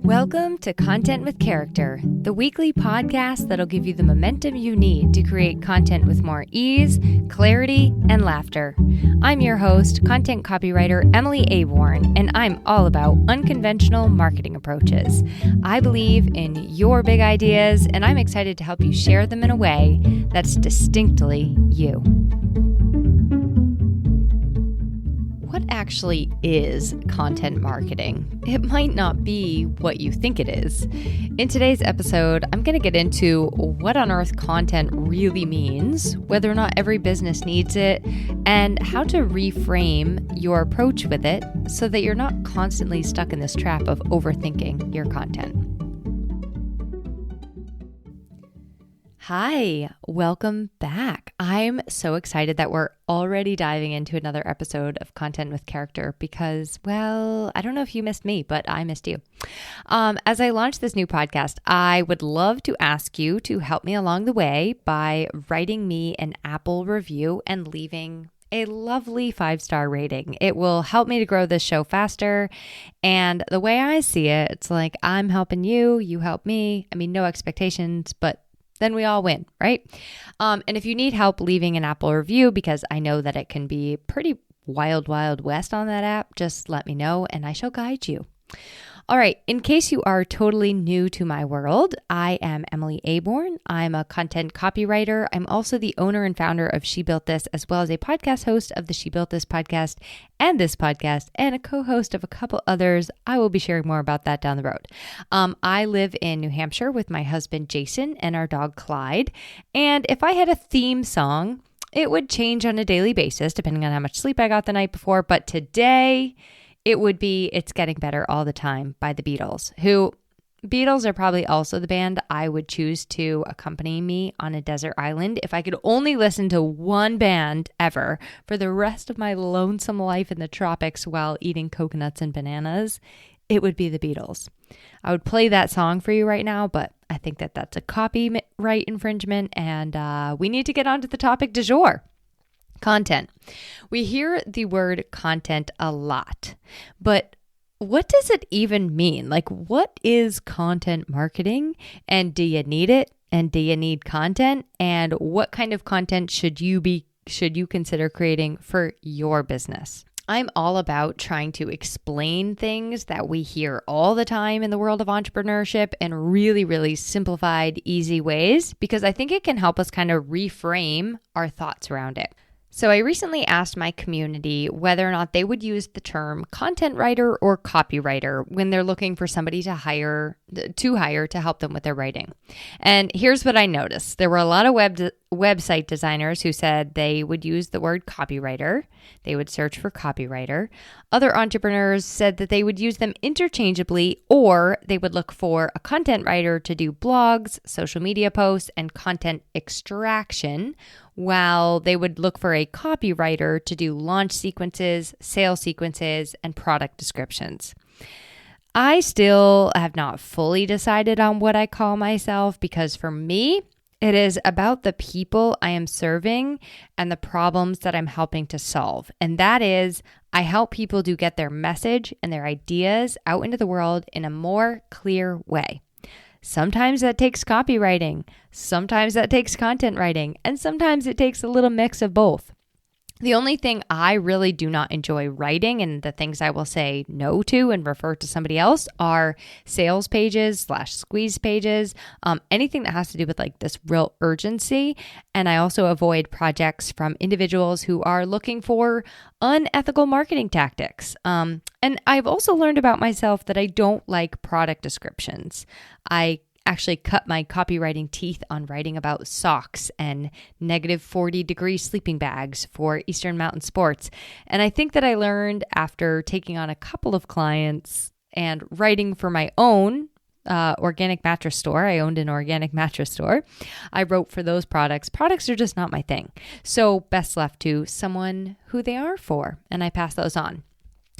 Welcome to Content with Character, the weekly podcast that'll give you the momentum you need to create content with more ease, clarity, and laughter. I'm your host, content copywriter Emily Aborn, and I'm all about unconventional marketing approaches. I believe in your big ideas, and I'm excited to help you share them in a way that's distinctly you. What actually is content marketing? It might not be what you think it is. In today's episode, I'm going to get into what on earth content really means, whether or not every business needs it, and how to reframe your approach with it so that you're not constantly stuck in this trap of overthinking your content. Hi, welcome back. I'm so excited that we're already diving into another episode of Content with Character because, well, I don't know if you missed me, but I missed you. As I launch this new podcast, I would love to ask you to help me along the way by writing me an Apple review and leaving a lovely 5-star rating. It will help me to grow this show faster. And the way I see it, it's like I'm helping you, you help me. I mean, no expectations, but then we all win, right? And if you need help leaving an Apple review, because I know that it can be pretty wild west on that app, just let me know and I shall guide you. All right, in case you are totally new to my world, I am Emily Aborn. I'm a content copywriter. I'm also the owner and founder of She Built This, as well as a podcast host of the She Built This podcast, and a co-host of a couple others. I will be sharing more about that down the road. I live in New Hampshire with my husband, Jason, and our dog, Clyde. And if I had a theme song, it would change on a daily basis, depending on how much sleep I got the night before. But today, it would be It's Getting Better All the Time by the Beatles, who Beatles are probably also the band I would choose to accompany me on a desert island. If I could only listen to one band ever for the rest of my lonesome life in the tropics while eating coconuts and bananas, it would be the Beatles. I would play that song for you right now, but I think that that's a copyright infringement, and we need to get on to the topic du jour. Content. We hear the word content a lot, but what does it even mean? Like, what is content marketing? And do you need it? And do you need content? And what kind of content should you consider creating for your business? I'm all about trying to explain things that we hear all the time in the world of entrepreneurship in really simplified, easy ways, because I think it can help us kind of reframe our thoughts around it. So I recently asked my community whether or not they would use the term content writer or copywriter when they're looking for somebody to hire to help them with their writing. And here's what I noticed. There were a lot of website designers who said they would use the word copywriter. They would search for copywriter. Other entrepreneurs said that they would use them interchangeably, or they would look for a content writer to do blogs, social media posts, and content extraction, while they would look for a copywriter to do launch sequences, sales sequences, and product descriptions. I still have not fully decided on what I call myself because for me, it is about the people I am serving and the problems that I'm helping to solve. And that is, I help people to get their message and their ideas out into the world in a more clear way. Sometimes that takes copywriting, sometimes that takes content writing, and sometimes it takes a little mix of both. The only thing I really do not enjoy writing, and the things I will say no to and refer to somebody else, are sales pages / squeeze pages, anything that has to do with like this real urgency. And I also avoid projects from individuals who are looking for unethical marketing tactics. And I've also learned about myself that I don't like product descriptions. I actually cut my copywriting teeth on writing about socks and -40-degree sleeping bags for Eastern Mountain Sports. And I think that I learned after taking on a couple of clients and writing for my own organic mattress store. I owned an organic mattress store. I wrote for those products. Products are just not my thing. So best left to someone who they are for, and I pass those on.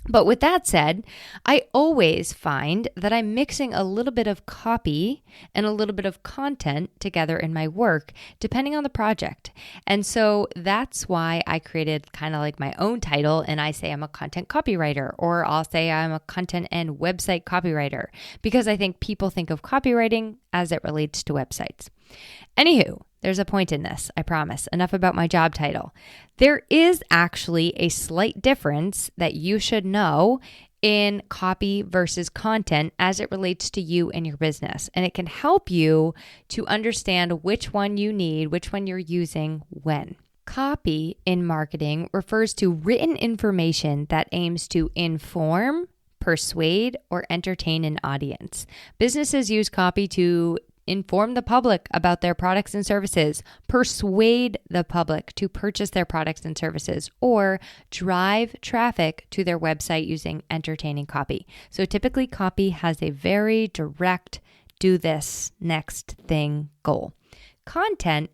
But with that said, I always find that I'm mixing a little bit of copy and a little bit of content together in my work, depending on the project. And so that's why I created kind of like my own title, and I say I'm a content copywriter, or I'll say I'm a content and website copywriter, because I think people think of copywriting as it relates to websites. Anywho, there's a point in this, I promise. Enough about my job title. There is actually a slight difference that you should know in copy versus content as it relates to you and your business. And it can help you to understand which one you need, which one you're using when. Copy in marketing refers to written information that aims to inform, persuade, or entertain an audience. Businesses use copy to inform the public about their products and services, persuade the public to purchase their products and services, or drive traffic to their website using entertaining copy. So typically copy has a very direct, do this next thing goal. Content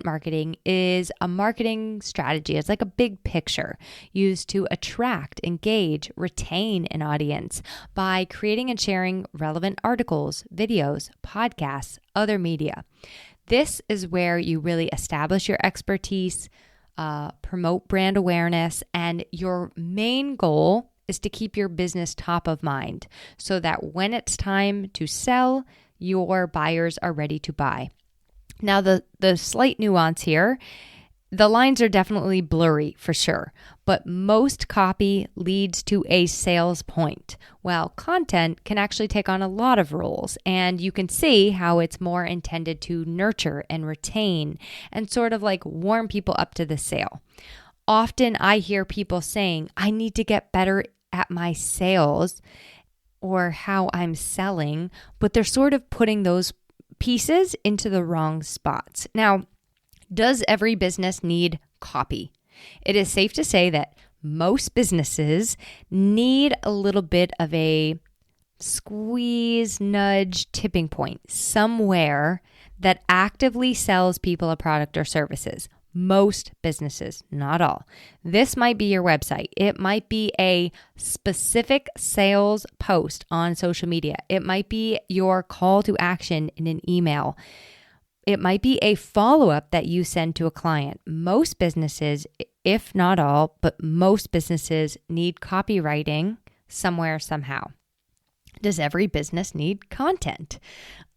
marketing is a marketing strategy. It's like a big picture used to attract, engage, retain an audience by creating and sharing relevant articles, videos, podcasts, other media. This is where you really establish your expertise, promote brand awareness, and your main goal is to keep your business top of mind so that when it's time to sell, your buyers are ready to buy. Now, the slight nuance here, the lines are definitely blurry for sure, but most copy leads to a sales point, while content can actually take on a lot of roles, and you can see how it's more intended to nurture and retain and sort of like warm people up to the sale. Often I hear people saying, I need to get better at my sales or how I'm selling, but they're sort of putting those pieces into the wrong spots. Now, does every business need copy? It is safe to say that most businesses need a little bit of a squeeze, nudge, tipping point somewhere that actively sells people a product or services. Most businesses, not all. This might be your website. It might be a specific sales post on social media. It might be your call to action in an email. It might be a follow-up that you send to a client. Most businesses, if not all, but most businesses need copywriting somewhere, somehow. Does every business need content?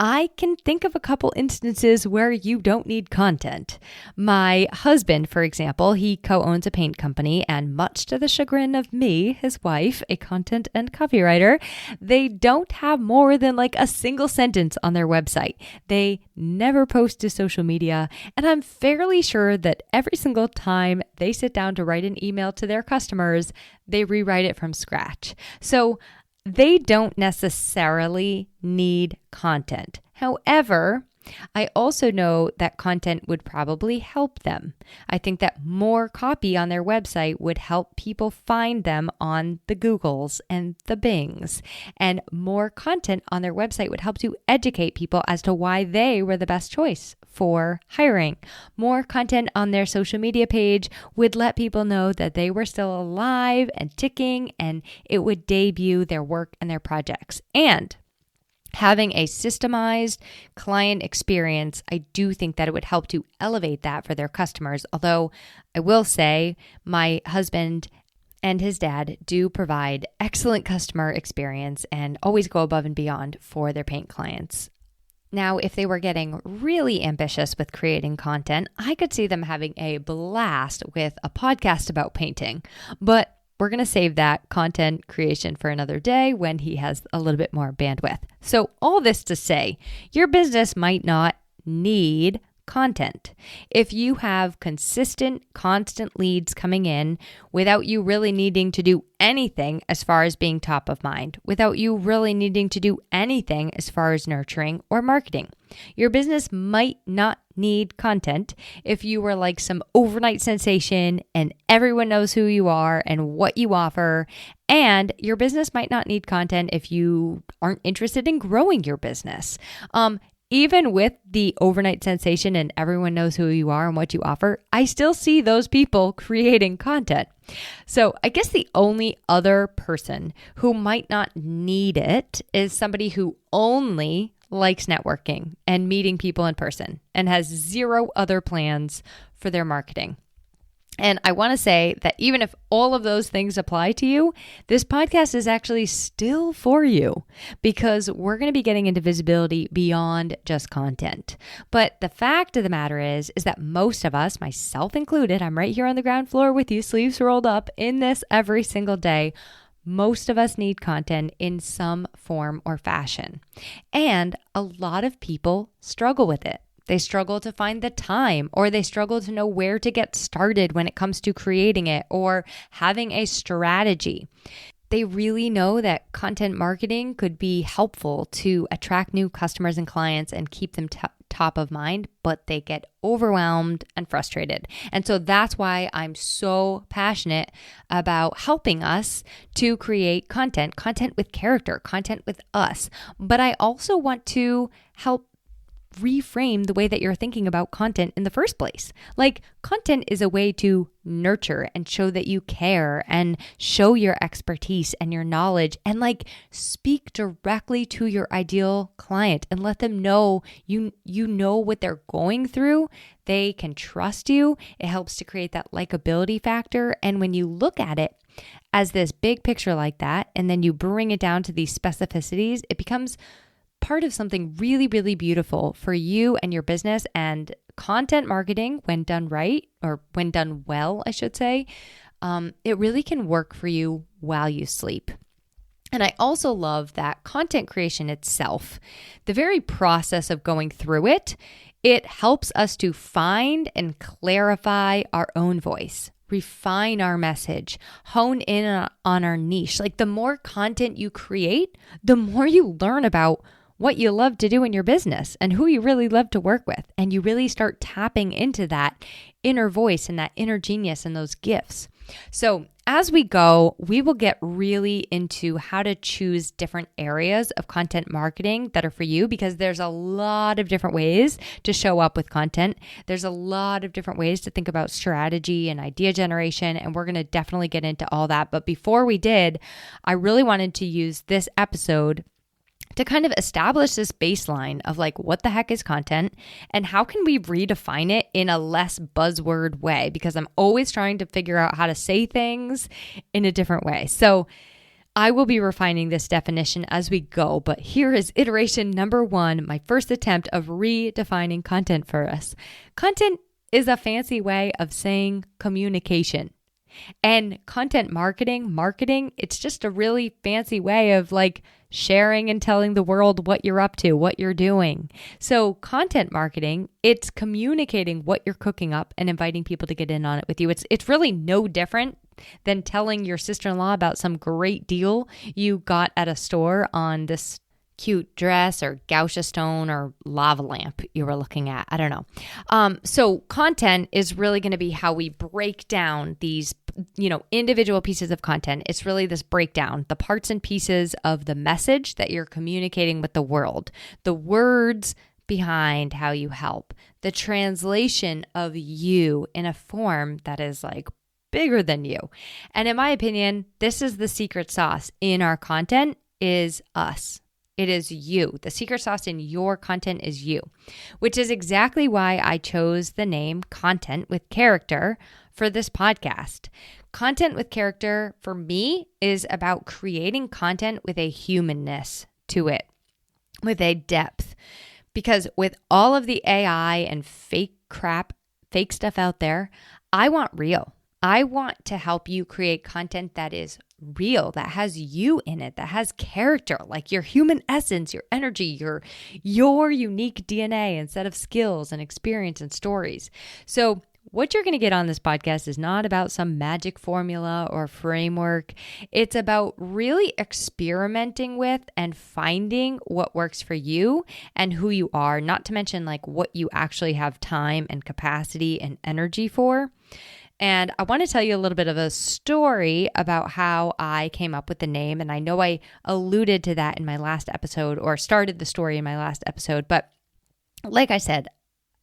I can think of a couple instances where you don't need content. My husband, for example, he co-owns a paint company, and much to the chagrin of me, his wife, a content and copywriter, they don't have more than like a single sentence on their website. They never post to social media, and I'm fairly sure that every single time they sit down to write an email to their customers, they rewrite it from scratch. So they don't necessarily need content. However, I also know that content would probably help them. I think that more copy on their website would help people find them on the Googles and the Bings. And more content on their website would help to educate people as to why they were the best choice for hiring. More content on their social media page would let people know that they were still alive and ticking, and it would debut their work and their projects. And having a systemized client experience, I do think that it would help to elevate that for their customers. Although I will say my husband and his dad do provide excellent customer experience and always go above and beyond for their paint clients. Now, if they were getting really ambitious with creating content, I could see them having a blast with a podcast about painting. But we're going to save that content creation for another day when he has a little bit more bandwidth. So all this to say, your business might not need content. If you have consistent, constant leads coming in without you really needing to do anything as far as being top of mind, without you really needing to do anything as far as nurturing or marketing, your business might not need content if you were like some overnight sensation and everyone knows who you are and what you offer. And your business might not need content if you aren't interested in growing your business. even with the overnight sensation and everyone knows who you are and what you offer, I still see those people creating content. So I guess the only other person who might not need it is somebody who only likes networking and meeting people in person and has zero other plans for their marketing. And I want to say that even if all of those things apply to you, this podcast is actually still for you because we're going to be getting into visibility beyond just content. But the fact of the matter is that most of us, myself included, I'm right here on the ground floor with you, sleeves rolled up in this every single day. Most of us need content in some form or fashion. And a lot of people struggle with it. They struggle to find the time, or they struggle to know where to get started when it comes to creating it or having a strategy. They really know that content marketing could be helpful to attract new customers and clients and keep them top of mind, but they get overwhelmed and frustrated. And so that's why I'm so passionate about helping us to create content with character, content with us. But I also want to help reframe the way that you're thinking about content in the first place. Like, content is a way to nurture and show that you care and show your expertise and your knowledge and like speak directly to your ideal client and let them know you know what they're going through. They can trust you. It helps to create that likability factor. And when you look at it as this big picture like that, and then you bring it down to these specificities, it becomes part of something really, really beautiful for you and your business. And content marketing, when done right, or when done well, I should say, it really can work for you while you sleep. And I also love that content creation itself, the very process of going through it, it helps us to find and clarify our own voice, refine our message, hone in on our niche. Like, the more content you create, the more you learn about what you love to do in your business and who you really love to work with. And you really start tapping into that inner voice and that inner genius and those gifts. So as we go, we will get really into how to choose different areas of content marketing that are for you, because there's a lot of different ways to show up with content. There's a lot of different ways to think about strategy and idea generation, and we're going to definitely get into all that. But before we did, I really wanted to use this episode to kind of establish this baseline of like, what the heck is content and how can we redefine it in a less buzzword way? Because I'm always trying to figure out how to say things in a different way. So I will be refining this definition as we go, but here is iteration number 1, my first attempt of redefining content for us. Content is a fancy way of saying communication. And content marketing, it's just a really fancy way of like sharing and telling the world what you're up to, what you're doing. So content marketing, it's communicating what you're cooking up and inviting people to get in on it with you. It's really no different than telling your sister-in-law about some great deal you got at a store on this cute dress or gouache stone or lava lamp you were looking at. I don't know. So content is really going to be how we break down these, individual pieces of content. It's really this breakdown, the parts and pieces of the message that you're communicating with the world, the words behind how you help, the translation of you in a form that is like bigger than you. And in my opinion, this is the secret sauce in our content is us. It is you. The secret sauce in your content is you, which is exactly why I chose the name Content with Character for this podcast. Content with Character for me is about creating content with a humanness to it, with a depth. Because with all of the AI and fake stuff out there, I want real. I want to help you create content that is real, that has you in it, that has character, like your human essence, your energy, your unique DNA instead of skills and experience and stories. So what you're going to get on this podcast is not about some magic formula or framework. It's about really experimenting with and finding what works for you and who you are, not to mention like what you actually have time and capacity and energy for. And I want to tell you a little bit of a story about how I came up with the name. And I know I alluded to that in my last episode, or started the story in my last episode, but Like I said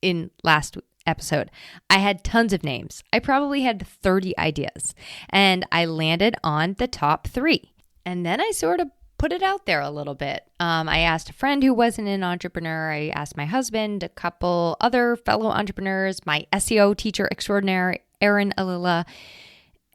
in last episode, I had tons of names. I probably had 30 ideas, and I landed on the top 3. And then I sort of put it out there a little bit. I asked a friend who wasn't an entrepreneur. I asked my husband, a couple other fellow entrepreneurs, my SEO teacher extraordinaire, Erin Alila.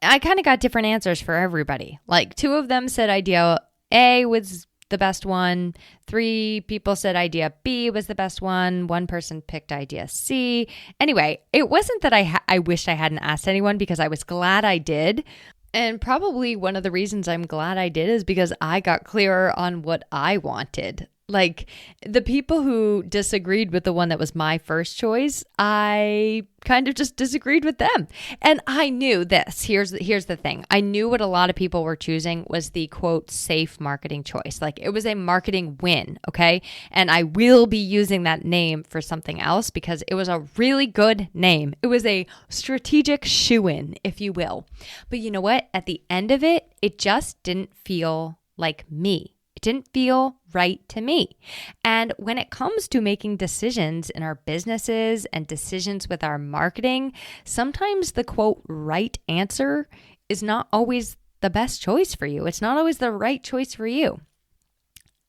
I kind of got different answers for everybody. Like 2 of them said idea A was the best one. 3 people said idea B was the best one. 1 person picked idea C. Anyway, it wasn't that I wished I hadn't asked anyone, because I was glad I did. And probably one of the reasons I'm glad I did is because I got clearer on what I wanted. Like the people who disagreed with the one that was my first choice, I kind of just disagreed with them. And I knew this. Here's the thing. I knew what a lot of people were choosing was the quote safe marketing choice. Like it was a marketing win, okay? And I will be using that name for something else because it was a really good name. It was a strategic shoo-in, if you will. But you know what? At the end of it, it just didn't feel like me. It didn't feel right to me. And when it comes to making decisions in our businesses and decisions with our marketing, sometimes the quote right answer is not always the best choice for you. It's not always the right choice for you.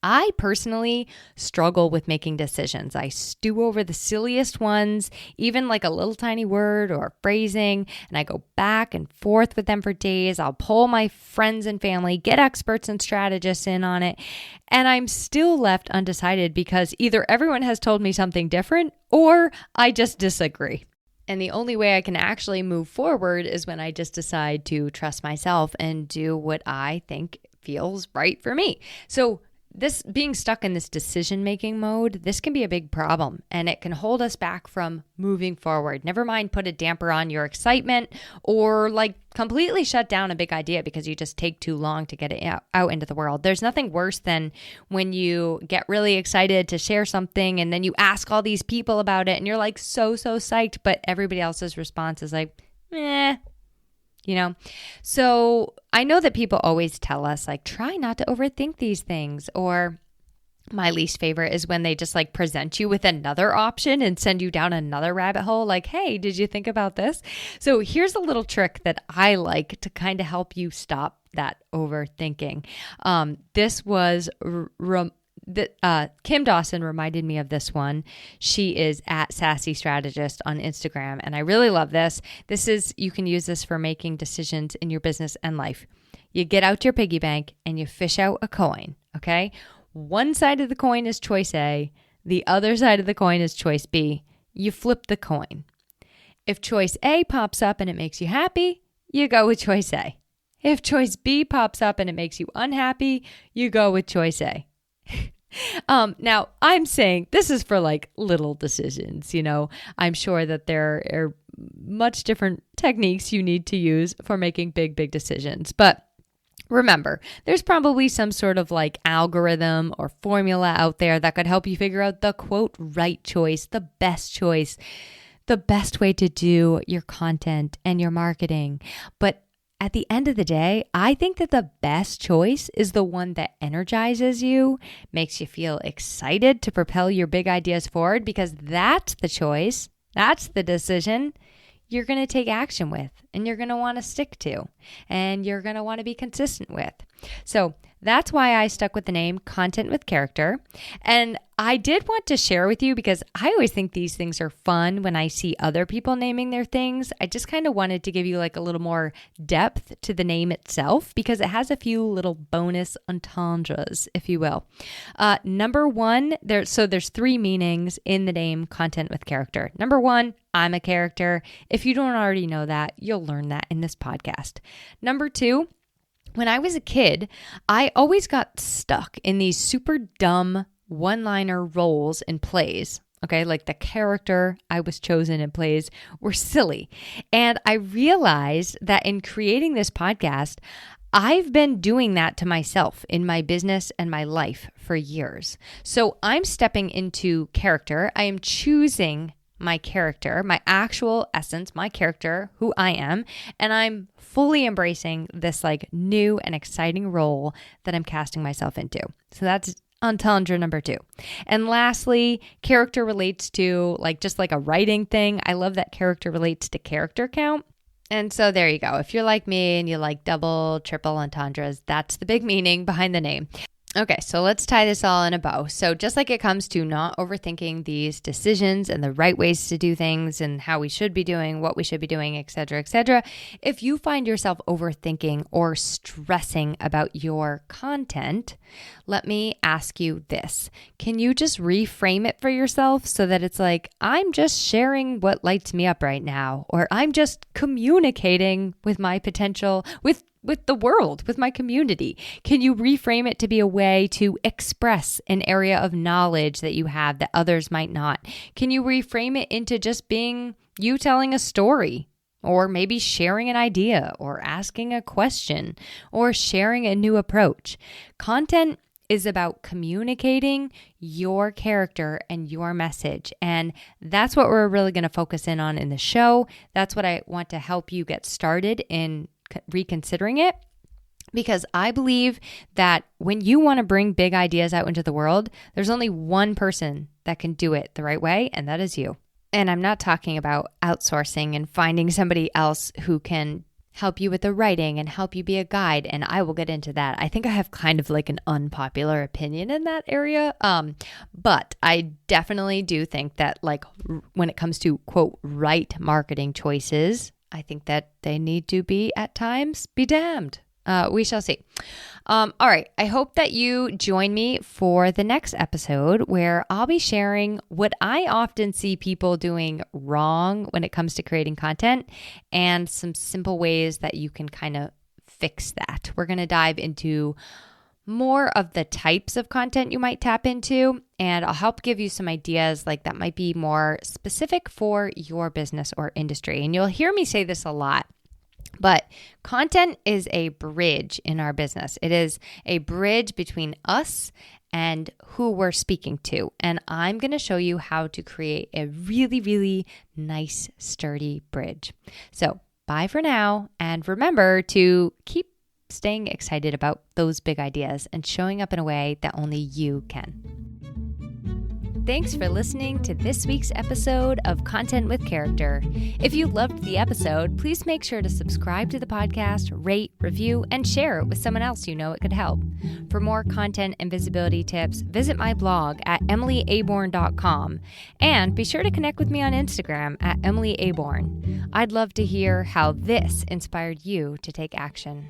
I personally struggle with making decisions. I stew over the silliest ones, even like a little tiny word or phrasing, and I go back and forth with them for days. I'll pull my friends and family, get experts and strategists in on it, and I'm still left undecided because either everyone has told me something different or I just disagree. And the only way I can actually move forward is when I just decide to trust myself and do what I think feels right for me. So this being stuck in this decision-making mode, this can be a big problem, and it can hold us back from moving forward. Never mind put a damper on your excitement or like completely shut down a big idea because you just take too long to get it out into the world. There's nothing worse than when you get really excited to share something and then you ask all these people about it and you're like so psyched, but everybody else's response is like, So I know that people always tell us like, try not to overthink these things. Or my least favorite is when they just like present you with another option and send you down another rabbit hole. Like, hey, did you think about this? So here's a little trick that I like to kind of help you stop that overthinking. This was Kim Dawson reminded me of this one. She is at Sassy Strategist on Instagram, and I really love this. You can use this for making decisions in your business and life. You get out your piggy bank and you fish out a coin, okay? One side of the coin is choice A. The other side of the coin is choice B. You flip the coin. If choice A pops up and it makes you happy, you go with choice A. If choice B pops up and it makes you unhappy, you go with choice A. Now I'm saying this is for like little decisions, I'm sure that there are much different techniques you need to use for making big decisions. But remember, there's probably some sort of like algorithm or formula out there that could help you figure out the quote right choice, the best way to do your content and your marketing. But at the end of the day, I think that the best choice is the one that energizes you, makes you feel excited to propel your big ideas forward, because that's the choice, that's the decision you're going to take action with and you're going to want to stick to and you're going to want to be consistent with. So that's why I stuck with the name Content with Character. And I did want to share with you because I always think these things are fun when I see other people naming their things. I just kind of wanted to give you like a little more depth to the name itself because it has a few little bonus entendres, if you will. Number one, there's 3 meanings in the name Content with Character. Number 1, I'm a character. If you don't already know that, you'll learn that in this podcast. Number 2, when I was a kid, I always got stuck in these super dumb one-liner roles in plays. Okay, like the character I was chosen in plays were silly. And I realized that in creating this podcast, I've been doing that to myself in my business and my life for years. So I'm stepping into character. I am choosing my character, my actual essence, my character, who I am, and I'm fully embracing this like new and exciting role that I'm casting myself into. So that's Entendre number 2. And lastly, character relates to just like a writing thing. I love that character relates to character count. And so there you go. If you're like me and you like double, triple entendres, that's the big meaning behind the name. Okay, so let's tie this all in a bow. So just like it comes to not overthinking these decisions and the right ways to do things and how we should be doing, what we should be doing, etc., if you find yourself overthinking or stressing about your content, let me ask you this. Can you just reframe it for yourself so that it's like, I'm just sharing what lights me up right now, or I'm just communicating with my potential, with the world, with my community? Can you reframe it to be a way to express an area of knowledge that you have that others might not? Can you reframe it into just being you telling a story, or maybe sharing an idea, or asking a question, or sharing a new approach? Content is about communicating your character and your message. And that's what we're really going to focus in on in the show. That's what I want to help you get started in reconsidering it, because I believe that when you want to bring big ideas out into the world, there's only one person that can do it the right way, and that is you. And I'm not talking about outsourcing and finding somebody else who can help you with the writing and help you be a guide, and I will get into that. I think I have kind of like an unpopular opinion in that area, but I definitely do think that when it comes to, quote, right marketing choices, I think that they need to be at times be damned. We shall see. All right. I hope that you join me for the next episode, where I'll be sharing what I often see people doing wrong when it comes to creating content, and some simple ways that you can kind of fix that. We're going to dive into more of the types of content you might tap into, and I'll help give you some ideas that might be more specific for your business or industry. And you'll hear me say this a lot, but content is a bridge in our business. It is a bridge between us and who we're speaking to. And I'm going to show you how to create a really, really nice, sturdy bridge. So bye for now. And remember to keep staying excited about those big ideas and showing up in a way that only you can. Thanks for listening to this week's episode of Content with Character. If you loved the episode, please make sure to subscribe to the podcast, rate, review, and share it with someone else you know it could help. For more content and visibility tips, visit my blog at emilyaborn.com, and be sure to connect with me on Instagram at emilyaborn. I'd love to hear how this inspired you to take action.